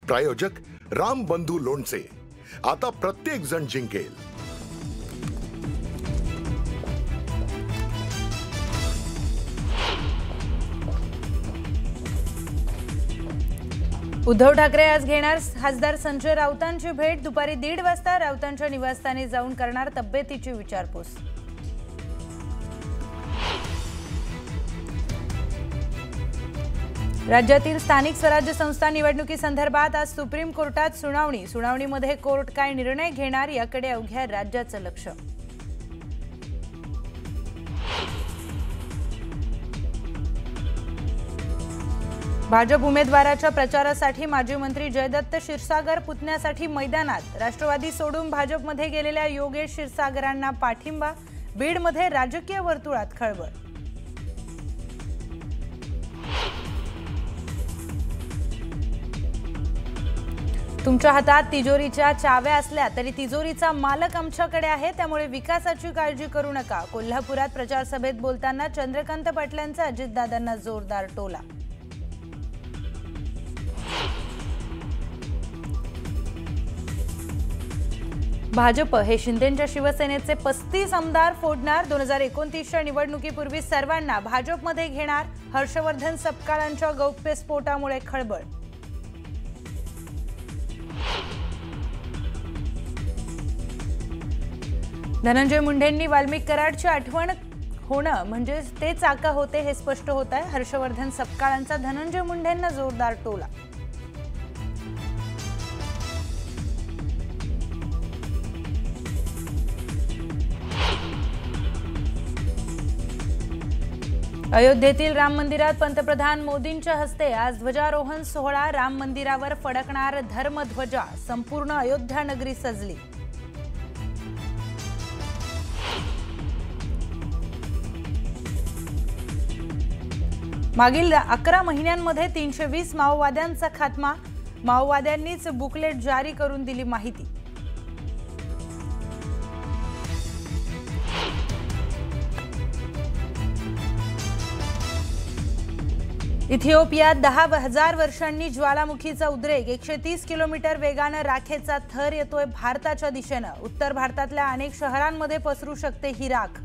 प्रायोजक राम बंधू लोणचे। आता प्रत्येक जण जिंकेल। उद्धव ठाकरे आज घेणार खासदार संजय राऊतांची भेट। दुपारी 1:30 वाजता राऊतांच्या निवासस्थानी जाऊन करणार तब्येतीची विचारपूस। राज्यातील स्थानिक स्वराज्य संस्था निवडणुकीसंदर्भात आज सुप्रीम कोर्टात सुनावणी। सुनावणीमध्ये कोर्ट काय निर्णय घेणार याकडे अवघ्या राज्याचं लक्ष। भाजप उमेदवाराच्या प्रचारासाठी माजी मंत्री जयदत्त क्षीरसागर पुतण्यासाठी मैदानात। राष्ट्रवादी सोडून भाजपमध्ये गेलेल्या योगेश क्षीरसागरांना पाठिंबा। बीडमध्ये राजकीय वर्तुळात खळबळ। तुमच्या हातात तिजोरीच्या चाव्या असल्या तरी तिजोरीचा मालक आमच्याकडे आहे, त्यामुळे विकासाची काळजी करू नका। कोल्हापुरात प्रचार सभेत बोलताना चंद्रकांत पाटलांचा अजितदादांना जोरदार टोला। भाजप हे शिंदेंच्या शिवसेनेचे 35 आमदार फोडणार। 2029च्या निवडणुकीपूर्वी सर्वांना भाजपमध्ये घेणार। हर्षवर्धन सपकाळांच्या गौप्यस्फोटामुळे खळबळ। धनंजय मुंडेंनी वाल्मिक कराडची आठवण होणं म्हणजे ते चाका होते हे स्पष्ट होत आहे। हर्षवर्धन सपकाळांचा धनंजय मुंडेंना जोरदार टोला। अयोध्येतील राम मंदिरात पंतप्रधान मोदींच्या हस्ते आज ध्वजारोहण सोहळा। राम मंदिरावर फडकणार धर्मध्वजा। संपूर्ण अयोध्या नगरी सजली। मागील 11 महिन्यांमध्ये 320 माओवाद्यांचा खात्मा। माओवाद्यांनीच बुकलेट जारी करून दिली माहिती। इथिओपियात 10,000 वर्षांनी ज्वालामुखीचा उद्रेक। 130 किलोमीटर वेगाने राखेचा थर येतोय भारताच्या दिशेने। उत्तर भारतातल्या अनेक शहरांमध्ये पसरू शकते ही राख।